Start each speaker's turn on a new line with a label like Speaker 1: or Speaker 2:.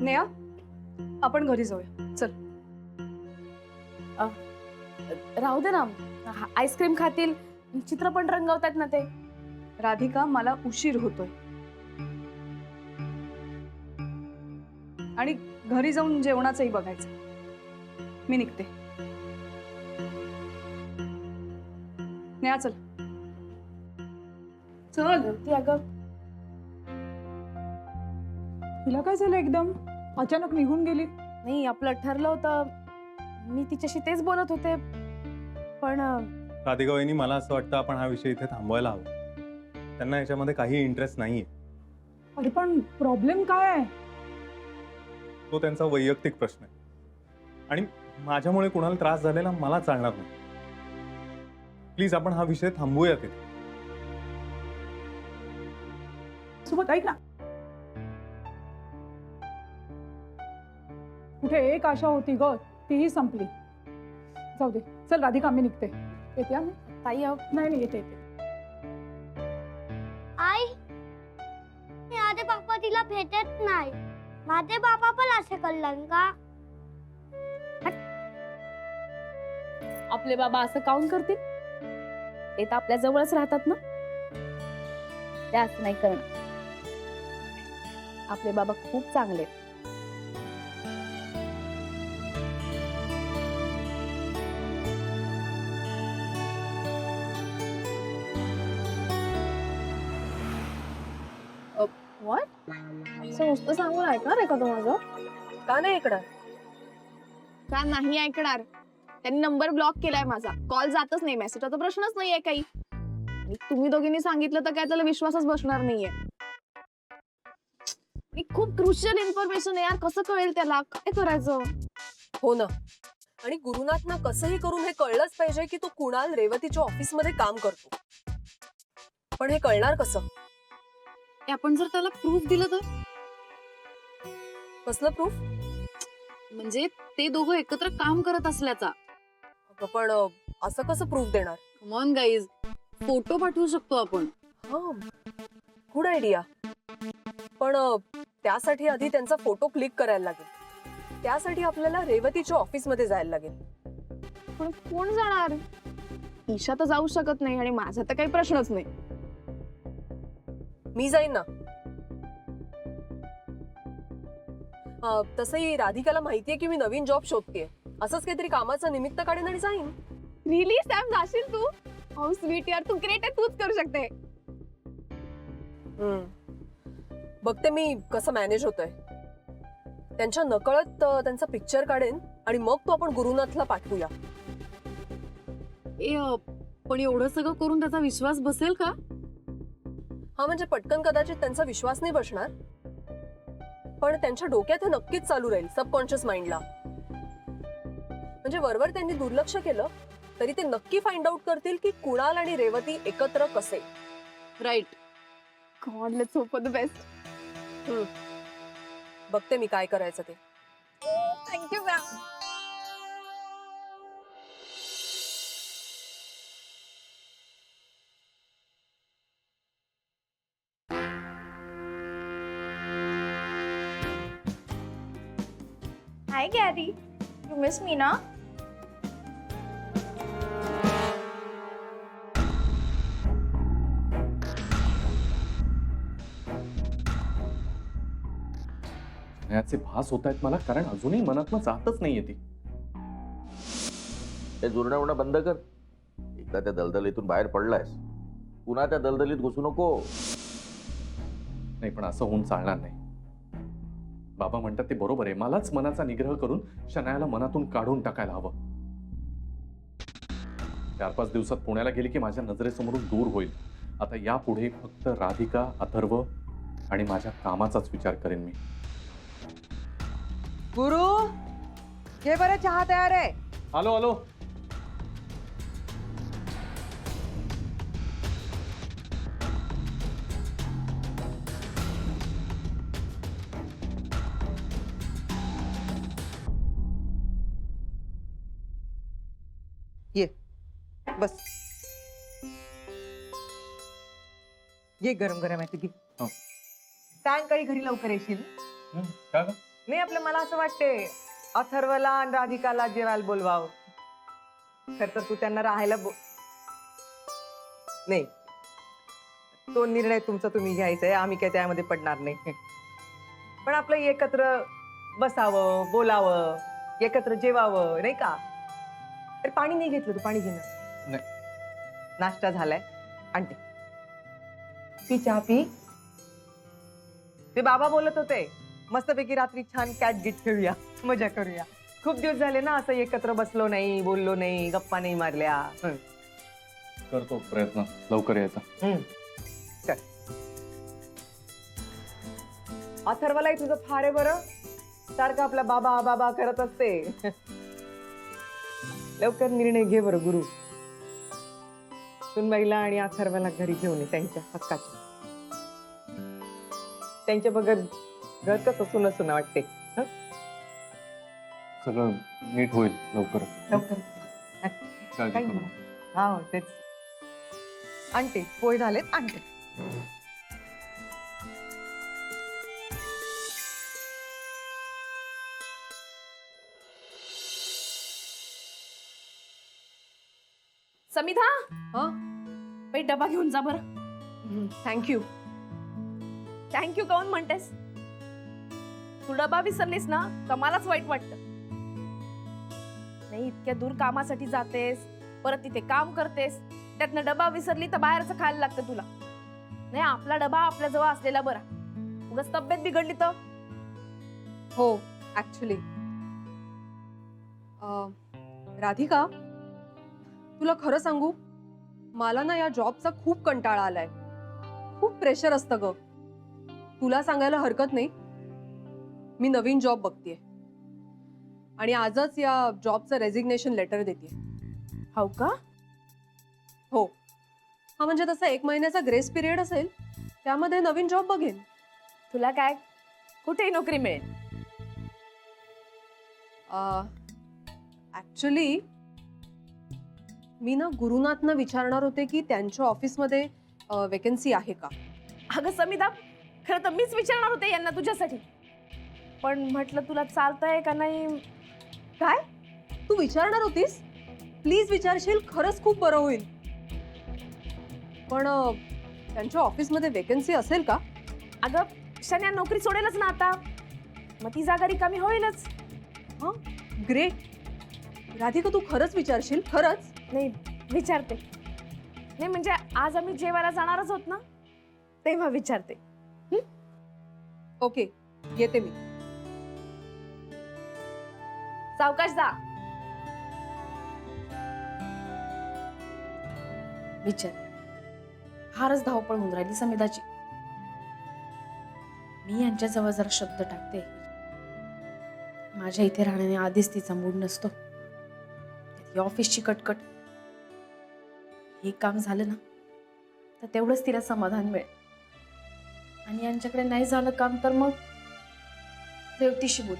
Speaker 1: नेहा, आपण घरी जाऊया चल.
Speaker 2: राहू दे ना, आईस्क्रीम खातील, चित्र पण रंगवतात ना ते.
Speaker 1: राधिका, मला उशीर होतोय आणि घरी जाऊन जेवणाचंही बघायचं. मी निघते. नेहा चल.
Speaker 2: चल ती अगं.
Speaker 3: तिला काय झालं एकदम अचानक निघून गेली?
Speaker 2: नाही, आपलं ठरलं होतं, मी तिच्याशी तेच बोलत होते, पण
Speaker 4: राधिका वहिनी, मला असं वाटतं आपण हा विषय इथे थांबवायला हवा. त्यांना याच्यामध्ये काही इंटरेस्ट नाहीये.
Speaker 3: अरे पण प्रॉब्लेम काय आहे?
Speaker 4: तो त्यांचा वैयक्तिक प्रश्न आहे आणि माझ्यामुळे कुणाला त्रास झालेला मला चालणार नाही. प्लीज आपण हा विषय थांबवूया तिथे.
Speaker 3: सोबत ऐक ना, कुठे एक आशा होती ग, तीही संपली. जाऊ दे, चल राधिका, मी निघते. येते आम्ही.
Speaker 2: ताई
Speaker 3: नाही नाही, येते येते.
Speaker 5: आई, माझे बाप्पा तिला भेटत नाही. माझे बाप्पा पण असे कळलं का?
Speaker 2: आपले बाबा असं काऊन करतील? ते तर आपल्या जवळच राहतात ना. ते असं नाही करणार. आपले बाबा खूप चांगले. व्हॉट? असं नुसतं सांगून ऐकणार आहे का तू माझं?
Speaker 6: का नाही ऐकणार?
Speaker 2: का नाही ऐकणार? त्यांनी नंबर ब्लॉक केलाय माझा, कॉल जातच नाही, मेसेजचा प्रश्नच नाहीये काही. आणि तुम्ही दोघींनी सांगितलं तर काय त्याला विश्वासच बसणार नाहीये. खूप क्रुशियल इन्फॉर्मेशन आहे यार, कसं कळेल त्याला? काय करायचं?
Speaker 6: हो ना. आणि गुरुनाथना कसंही करून हे कळलंच पाहिजे की तो कुणाल रेवतीच्या ऑफिस मध्ये काम करतो. पण हे कळणार कसं?
Speaker 7: आपण जर त्याला प्रूफ दिलं तर?
Speaker 6: कसलं प्रूफ?
Speaker 7: म्हणजे ते दोघं एकत्र काम करत असल्याचा.
Speaker 6: पण असं कसं प्रूफ देणार?
Speaker 7: कम ऑन गाईज, फोटो पाठवू शकतो आपण.
Speaker 6: Good idea. पण त्यासाठी आधी त्यांचा फोटो क्लिक करायला लागेल. त्यासाठी आपल्याला रेवतीच्या ऑफिस मध्ये जायला लागेल.
Speaker 2: पण कोण जाणार? ईशा तर जाऊ शकत नाही आणि माझा तर काही प्रश्नच नाही.
Speaker 6: मी जाईन ना. तसंही राधिकाला माहितीये की मी नवीन जॉब शोधतेय. असंच काहीतरी कामाचं निमित्त काढेन आणि जाईन.
Speaker 2: रिली सॅम, जाशील तू? हाऊ स्वीट यार, तू ग्रेट आहे, तूच करू शकते.
Speaker 6: बघते मी कसं मॅनेज होतंय. त्यांच्या नकळत त्यांचा पिक्चर काढेन आणि मग तो आपण गुरुनाथला पाठवूया.
Speaker 7: पण एवढं सगळं करून त्याचा विश्वास बसेल का?
Speaker 6: हा, म्हणजे पटकन कदाचित त्यांचा विश्वास नाही बसणार, पण त्यांच्या डोक्यात हे नक्कीच चालू राहील सबकॉन्शियस माइंडला. म्हणजे वरवर त्यांनी दुर्लक्ष केलं तरी ते नक्की फाइंड आउट करतील की कुणाल आणि रेवती एकत्र कसे.
Speaker 7: Right.
Speaker 2: God, let's hope for the best.
Speaker 6: बघते मी काय करायचं ते.
Speaker 2: Thank you ma'am.
Speaker 5: Hi Gary, you miss me ना?
Speaker 8: याचे भास होत आहेत मला, कारण अजूनही मनातनं जातच नाहीये ती.
Speaker 9: हे जुरण्यावणं बंद कर. एकदा त्या दलदलीतून बाहेर पडलायस, पुन्हा त्या दलदलीत घुसू नको.
Speaker 8: नाही, पण असं होऊन चालणार नाही. बाबा म्हणतात ते बरोबर आहे. मलाच मनाचा निग्रह करून शनायाला मनातून काढून टाकायला हवं. 4-5 दिवसात पुण्याला गेली की माझ्या नजरेसमोरून दूर होईल. आता यापुढे फक्त राधिका, अथर्व आणि माझ्या कामाचाच विचार करेन मी.
Speaker 10: गुरु, घे बरं, चहा तयार आहे.
Speaker 8: आलो आलो.
Speaker 10: ये बस, ये गरम गरम आहे तुझी.
Speaker 8: हो.
Speaker 10: सायंकाळी घरी लवकर येशील.
Speaker 8: का ग?
Speaker 10: नाही आपलं मला असं वाटते अथर्वला आणि राधिकाला जेवायला बोलवावं. खर तर तू त्यांना राहायला नाही, तो निर्णय तुमचा तुम्ही घ्यायचा आहे, आम्ही काय त्यामध्ये पडणार नाही. पण आपलं एकत्र बसावं, बोलावं, एकत्र जेवावं, नाही का? अरे पाणी नाही घेतलं, तू पाणी घे ना.
Speaker 8: नाही.
Speaker 10: नाश्ता झालाय, आणते. पी चहा पी. ते बाबा बोलत होते मस्तपैकी रात्री छान कॅट गिट खेळूया, मजा करूया. खूप दिवस झाले ना असं एकत्र बसलो नाही, बोललो नाही, गप्पा नाही मारल्या.
Speaker 8: करतो प्रयत्न लवकर यायचा.
Speaker 10: कर. अथर्वलाही तुझं फार आहे बरं, सारखं आपला बाबा बाबा करत असते. लवकर निर्णय घे बरं गुरु. सुनबाईला आणि अथर्वला घरी घेऊन ये त्यांच्या हक्काच्या. त्यांच्या बगर घर कसं सुन सुना वाटते. हं?
Speaker 8: सगळं नीट होईल लवकर.
Speaker 10: लवकर
Speaker 8: काळजी
Speaker 10: काही
Speaker 8: करू
Speaker 10: नाही.
Speaker 8: नका.
Speaker 10: हा तेच. आणते पोहे झालेत, आणते.
Speaker 2: समिधा
Speaker 6: हा
Speaker 2: बाई डबा घेऊन जा बरं.
Speaker 6: थँक्यू.
Speaker 2: थँक्यू काऊन म्हणतेस? तू डबा विसरलीस ना तर मलाच वाईट वाटतं. नाही इतक्या दूर कामासाठी जातेस, परत तिथे काम करतेस, त्यातनं डबा विसरली तर बाहेरचं खायला लागतं तुला. नाही आपला डबा आपल्या जवळ असलेला बरा. उगाच तब्येत बिघडली तर.
Speaker 6: हो ऍक्च्युली राधिका, तुला खरं सांगू, मला ना या जॉबचा खूप कंटाळा आलाय. खूप प्रेशर असतं ग. तुला सांगायला हरकत नाही, मी नवीन जॉब बघतेय आणि आजच या जॉबचं रेझिग्नेशन लेटर देते.
Speaker 2: हो का?
Speaker 6: हो. हा म्हणजे तसा 1 महिन्याचा ग्रेस पिरियड असेल, त्यामध्ये नवीन जॉब बघेन.
Speaker 2: तुला काय कुठेही नोकरी मिळेल.
Speaker 6: ऍक्च्युली मी ना गुरुनाथना विचारणार होते की त्यांच्या ऑफिसमध्ये वेकन्सी आहे का.
Speaker 2: अगं समिधा, खरं तर मीच विचारणार होते यांना तुझ्यासाठी, पण म्हटलं तुला चालतंय का नाही.
Speaker 6: काय तू विचारणार होतीस? प्लीज विचारशील, खरंच खूप बरं होईल. पण त्यांच्या ऑफिसमध्ये वेकन्सी असेल का?
Speaker 2: अगं शन्या नोकरी सोडेलच ना आता, मग ती जागा रिकामी होईलच.
Speaker 6: हा ग्रेट. राधिका तू खरंच विचारशील? खरंच?
Speaker 2: नाही विचारते. नाही म्हणजे आज आम्ही जेवायला जाणारच होत ना, तेव्हा विचारते.
Speaker 6: ओके, येते मी.
Speaker 2: सावकाश जा.
Speaker 7: विचार. फारच धावपळ होऊन राहिली समिधाची. मी यांच्याजवळ जरा शब्द टाकते. माझ्या इथे राहण्याने आधीच तिचा मूड नसतो. त्यात ही ऑफिसची कटकट. हे काम झालं ना तर तेवढंच तिला समाधान मिळेल. आणि यांच्याकडे नाही झालं काम तर मग रेवतीशी बोल.